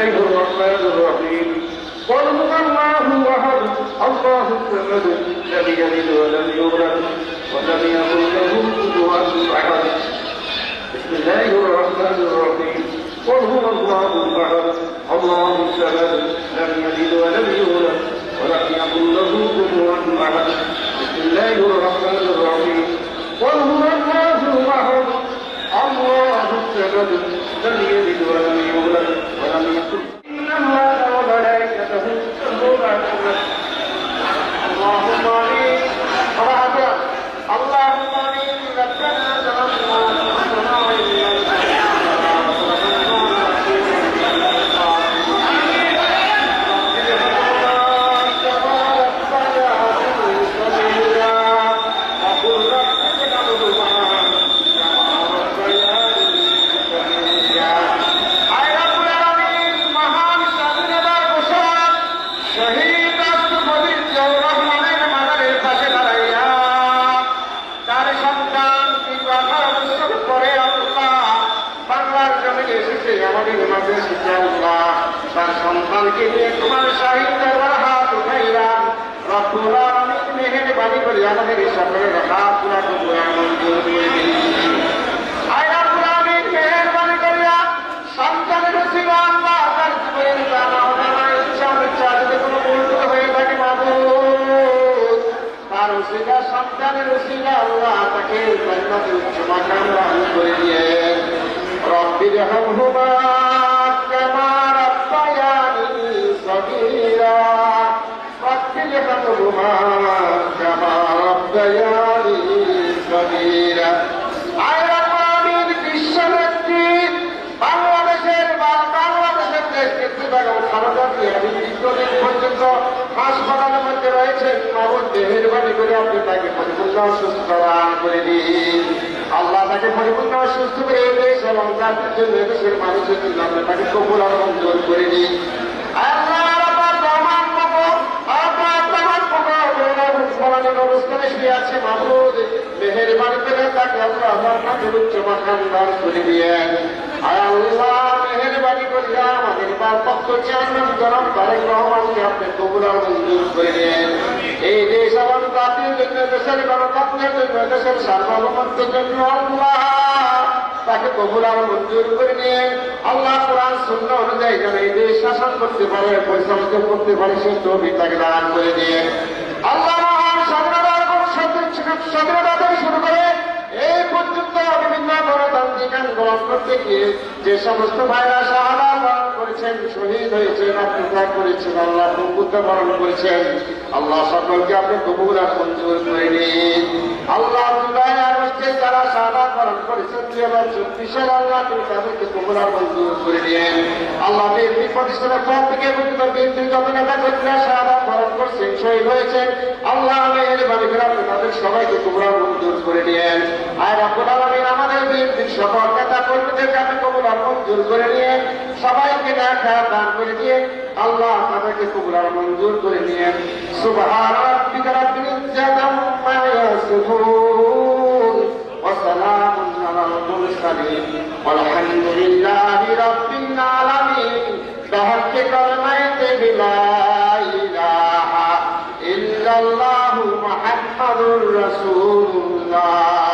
الله الرحمن الرحيم قل هو الله احد الله الصمد لم يلد ولم يولد ولم يكن له كفوا احد بسم الله الرحمن الرحيم قل هو الله احد الله الصمد لم يلد ولم يولد ولم يكن له كفوا احد بسم الله الرحمن الرحيم قل هو الله احد الله الصمد لم يلد ولم يولد ولم يكن إن الله وملائكته يصلون على النبي اللهم آمين اللهم آمين ربنا ظلمنا أنفسنا وإن لم তার সন্তানকে নিয়ে তোমার সাহিত্যের হাত উঠাইলাম রব্বুল আলামিন মেহেরবানি করে আমাদের সকলের হাত পুরা মঞ্জুর করে দিন। আয় রব্বুল আলামিন মেহেরবানি করিয়া সন্তানের উসিলা আল্লাহ তার জীবনের জানা অজানা ইচ্ছা অনিচ্ছা যদি কোনো ভুল হয়ে থাকে মাবুদ তার উসিলা সন্তানের উসিলা আল্লাহ তাকে জান্নাতের উচ্চ মাকাম দান করে দিয়ে রব্বির হামহুমা কামা রাব্বায়ানি সগীরা রব্বির হামহুমা কামা রাব্বায়ানি সগীরা। আয় রব্বানির বিশ্বনেত্রী বাংলাদেশের নেতৃত্ব বেগম খালেদা জিয়া দীর্ঘদিন পর্যন্ত হাসপাতালের মধ্যে রয়েছেন মাবুদ মেহেরবানি করে আপনি তাকে পরিপূর্ণ সুস্থ দান করে দিন। আল্লাহ তাকে পরিপূর্ণ সুস্থ করে দেশ এবং জাতির জন্য দেশের মানুষের জন্য আপনি তাকে কবুল আর মঞ্জুর করে দিন। অবস্থানে শুয়ে আছে মাবুদ মেহেরবানি করে তাকে আল্লাহ উচ্চ মাকাম দান করে দিয়েন। আয় আল্লাহ মেহেরবানি করিয়া আমাদের ভারপ্রাপ্ত চেয়ারম্যান জনাব তারেক রহমানকে আপনি কবুল আর মঞ্জুর করে দিয়েন। এই দেশ এবং জাতির জন্য দেশের গণতন্ত্রের জন্য দেশের সার্বভৌমত্বের জন্য আল্লাহ তাকে কবুল আর মঞ্জুর করে নিয়ে আল্লাহ কোরআন সুন্নাহ অনুযায়ী যেন এই দেশ শাসন করতে পারে পরিচালিত করতে পারে সে তৌফিক তাকে দান করে দিয়ে আল্লাহ মহান স্বাধীনতা থেকে শুরু করে এই পর্যন্ত বিভিন্ন গণতান্ত্রিক আন্দোলন করতে গিয়ে যে সমস্ত ভাইরা শাহাদা বরণ করেছেন শহীদ হয়েছেন আত্মত্যাগ করেছেন আল্লাহ বরণ করেছেন আল্লাহ সকলকে আপনি কবুল আর মঞ্জুর করে নিন। আল্লাহ জুলাই আগস্টে যারা শাহাদা বরণ করেছেন 2024 আল্লাহ তুমি তাদেরকে কবুল আর মঞ্জুর করে নিন। আল্লাহ বিএনপি প্রতিষ্ঠানের পর থেকে পর্যন্ত বিএনপির যত নেতা কর্মীরা শাহাদা বরণ করছেন শহীদ হয়েছেন আল্লাহ মেহেরবানি করে আপনি তাদের সবাইকে কবুল আর মঞ্জুর করে নিন। আর রব্বুল আলামিন আমাদের বিএনপির সকল নেতা কর্মীদেরকে আপনি কবুল আর মঞ্জুর করে নিয়ে সবাইকে দেখা দান করে দিয়ে আল্লাহ তাদেরকে কবুল আর মঞ্জুর করে নিয়ে সুবহান রাব্বিকা রাব্বিল ইজ্জাতি আম্মা ইয়াসিফুন ওয়া সালামুন আলাল মুরসালিন ওয়ালহামদুলিল্লাহি রাব্বিল আলামিন বিহাক্কি কালিমাতি লা ইলাহা ইল্লাল্লাহু মুহাম্মাদুর রাসূলুল্লাহ।